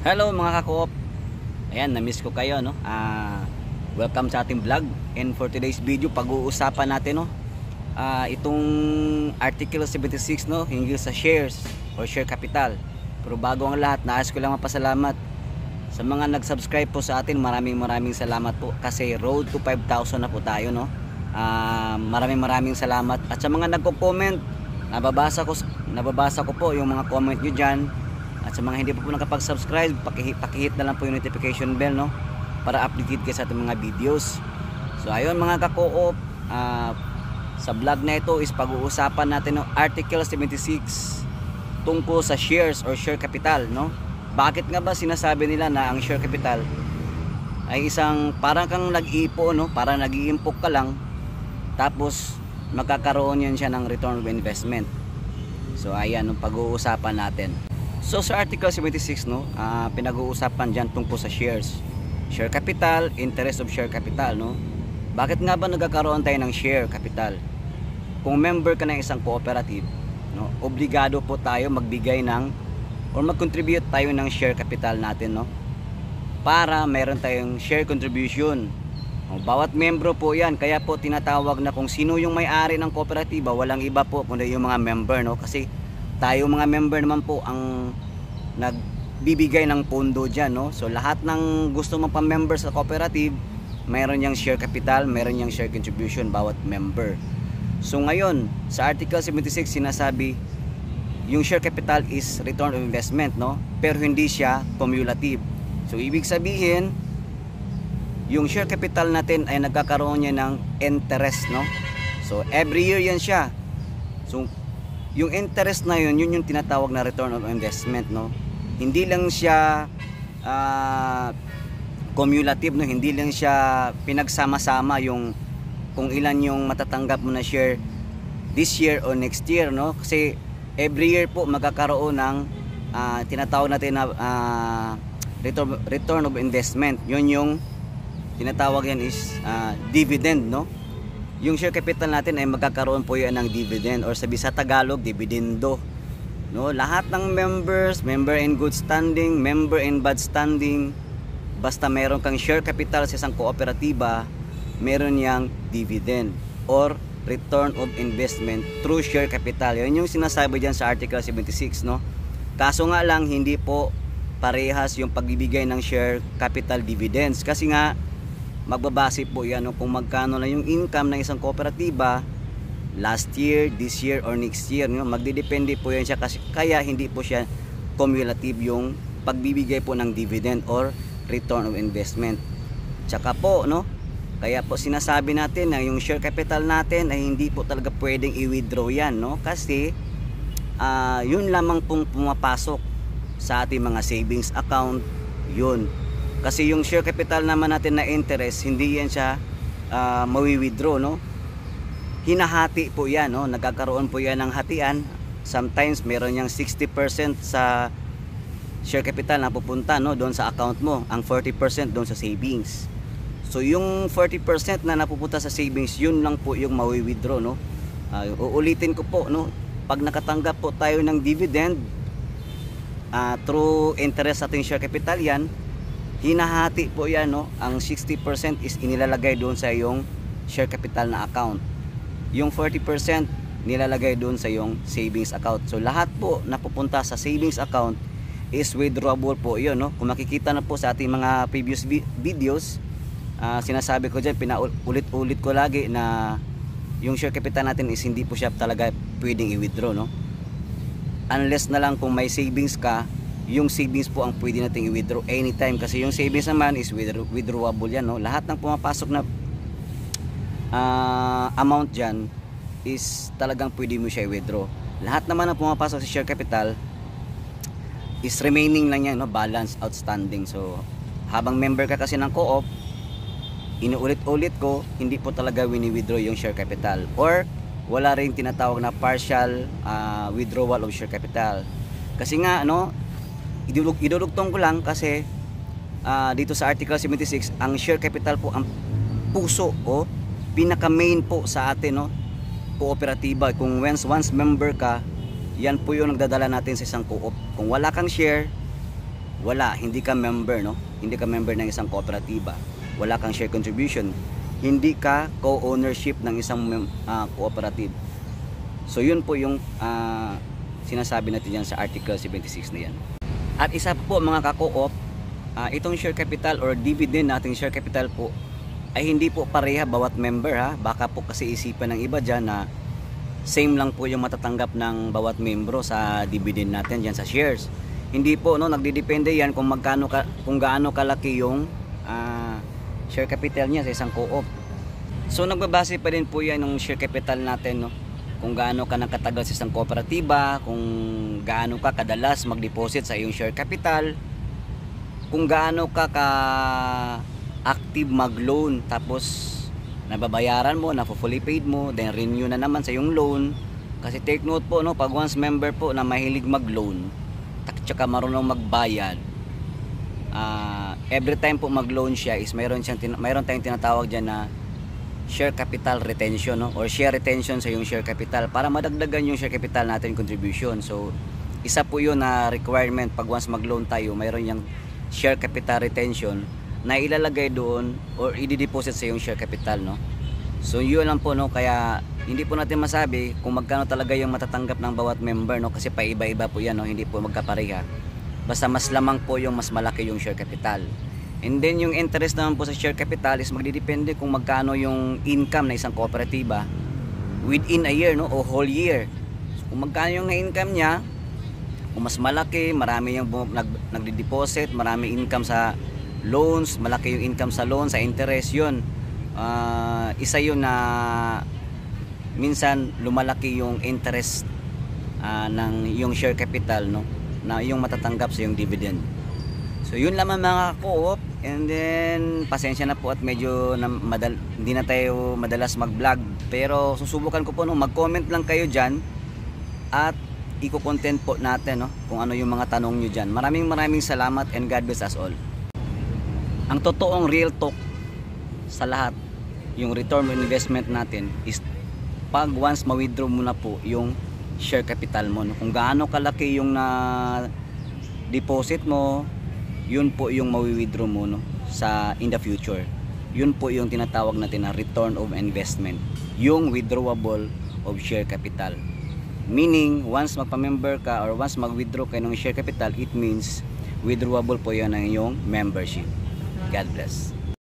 Hello mga ka-co-op. Ayan, na-miss ko kayo, no? Welcome sa ating vlog. And for today's video, pag-uusapan natin, no? Itong Article 76, no? Hinggil sa shares or share capital. Pero bago ang lahat, nais ko lang mapasalamat sa mga nag-subscribe po sa atin. Maraming salamat po. Kasi road to 5,000 na po tayo, no? Maraming salamat. At sa mga nagko-comment, nababasa ko po yung mga comment nyo dyan. At sa mga hindi pa po nakapag-subscribe, pakihit na lang po yung notification bell, no? Para updated kayo sa ating mga videos. So ayun mga ka-co-op, sa vlog na ito is pag-uusapan natin ng Article 76 tungkol sa shares or share capital, no? Bakit nga ba sinasabi nila na ang share capital ay isang parang kang nag-iipo, no? Parang nag-iimpok ka lang, tapos magkakaroon yan siya ng return of investment. So ayan ang pag-uusapan natin. So sa Article 76, no, pinag-uusapan dyan tungkol sa shares, share capital, interest of share capital, no? Bakit nga ba nagkakaroon tayo ng share capital? Kung member ka ng isang cooperative, no, obligado po tayo magbigay ng or mag-contribute tayo ng share capital natin, no? Para meron tayong share contribution. No, bawat membro po yan, kaya po tinatawag na kung sino yung may-ari ng kooperatiba, walang iba po kundi yung mga member, no? Kasi tayo mga member naman po ang nagbibigay ng pondo dyan, no? So lahat ng gusto mong pa-member sa cooperative, mayroon yang share capital, mayroon yang share contribution bawat member. So ngayon sa Article 76 sinasabi yung share capital is return of investment, no? Pero hindi siya cumulative. So ibig sabihin yung share capital natin ay nagkakaroon niya ng interest, no? So every year yan siya. So yung interest na yun yung tinatawag na return of investment, no? Hindi lang siya cumulative, no? Hindi lang siya pinagsama-sama yung kung ilan yung matatanggap mo na share this year or next year, no? Kasi every year po magkakaroon ng tinatawag natin na return of investment. Yun yung tinatawag yan is dividend, no? Yung share capital natin ay magkakaroon po yan ng dividend or sabi sa Tagalog, dividendo, no? Lahat ng members, member in good standing, member in bad standing, basta meron kang share capital sa isang kooperatiba, meron yang dividend or return of investment through share capital. Yan yung sinasabi dyan sa Article 76, no? Kaso nga lang hindi po parehas yung pagbibigay ng share capital dividends kasi nga magbabase po yan, no, kung magkano na yung income ng isang kooperatiba last year, this year, or next year, no? Magdidepende po yan siya kasi kaya hindi po siya cumulative yung pagbibigay po ng dividend or return of investment. Tsaka po, no, kaya po sinasabi natin na yung share capital natin ay hindi po talaga pwedeng i-withdraw yan, no? Kasi yun lamang pong pumapasok sa ating mga savings account, yun. Kasi yung share capital naman natin na interest, hindi yan siya mawi-withdraw, no? Hinahati po yan, no? Nagkakaroon po yan ng hatian. Sometimes meron yang 60% sa share capital na pupunta, no, doon sa account mo, ang 40% doon sa savings. So yung 40% na napupunta sa savings, yun lang po yung mawi-withdraw, no? Uulitin ko po, no? Pag nakatanggap po tayo ng dividend through interest sa ating share capital, yan hinahati po yan, no? Ang 60% is inilalagay doon sa iyong share capital na account. Yung 40% nilalagay doon sa iyong savings account. So lahat po na pupunta sa savings account is withdrawable po yun, no? Kung makikita na po sa ating mga previous videos, sinasabi ko dyan, pinaulit-ulit ko lagi na yung share capital natin is hindi po siya talaga pwedeng i-withdraw, no? Unless na lang kung may savings ka, yung savings po ang pwede nating i-withdraw anytime kasi yung savings naman is withdrawable yan, no? Lahat ng pumapasok na amount dyan is talagang pwede mo siya i-withdraw. Lahat naman ng pumapasok sa share capital is remaining lang yan, no? Balance outstanding. So habang member ka kasi ng co-op, inuulit-ulit ko, hindi po talaga wini-withdraw yung share capital or wala rin tinatawag na partial withdrawal of share capital. Kasi nga, no, idudugtong ko lang kasi dito sa Article 76 ang share capital po ang puso o pinaka main po sa atin, no, kooperatiba. Kung once member ka, yan po yung nagdadala natin sa isang co-op. Kung wala kang share, hindi ka member, no? Hindi ka member ng isang kooperatiba, wala kang share contribution, hindi ka co-ownership ng isang cooperative. So yun po yung sinasabi natin yan sa Article 76 na yan. At isa po mga ka-co-op, itong share capital or dividend nating share capital po ay hindi po pareha bawat member ha. Baka po kasi isipan ng iba dyan na same lang po yung matatanggap ng bawat membro sa dividend natin dyan sa shares. Hindi po, no, nagdidepende yan kung gaano kalaki yung share capital niya sa isang co-op. So nagbabase pa din po yan ng share capital natin, no? Kung gaano ka nakatagal sa isang kooperatiba, kung gaano ka kadalas mag-deposit sa iyong share capital, kung gaano ka active mag-loan, tapos nababayaran mo, na-fully paid mo, then renew na naman sa iyong loan. Kasi take note po, no, pag once member po na mahilig mag-loan, tsaka marunong magbayad, every time po mag-loan siya is mayroon tayong tinatawag dyan na share capital retention, no? Or share retention sa yung share capital para madagdagan yung share capital natin contribution. So isa po yun na requirement pag once mag-loan tayo, mayroon yung share capital retention na ilalagay doon or i-deposit sa yung share capital, no? So yun lang po, no? Kaya hindi po natin masabi kung magkano talaga yung matatanggap ng bawat member, no? Kasi paiba-iba po yan, no? Hindi po magkapareha. Basta mas lamang po yung mas malaki yung share capital. And then yung interest naman po sa share capital is magdidepende kung magkano yung income na isang kooperatiba within a year, no? O whole year. So, kung magkano yung na-income niya, kung mas malaki, marami yung nagdi-deposit, marami income sa loans, malaki yung income sa loan, sa interest, yun. Isa yun na minsan lumalaki yung interest ng yung share capital, no? Na yung matatanggap sa yung dividend. So yun lamang mga co-op. And then pasensya na po at medyo hindi na tayo madalas mag-vlog, pero susubukan ko po, no, mag-comment lang kayo dyan at i-content po natin, no, kung ano yung mga tanong nyo dyan. Maraming salamat and God bless us all. Ang totoong real talk sa lahat, yung return on investment natin is pag once ma-withdraw mo na po yung share capital mo, no? Kung gaano kalaki yung na deposit mo, yun po yung ma-withdraw mo, no, in the future. Yun po yung tinatawag natin na return of investment, yung withdrawable of share capital. Meaning once magpa-member ka or once mag-withdraw ka ng share capital, it means withdrawable po yan ng iyong membership. God bless.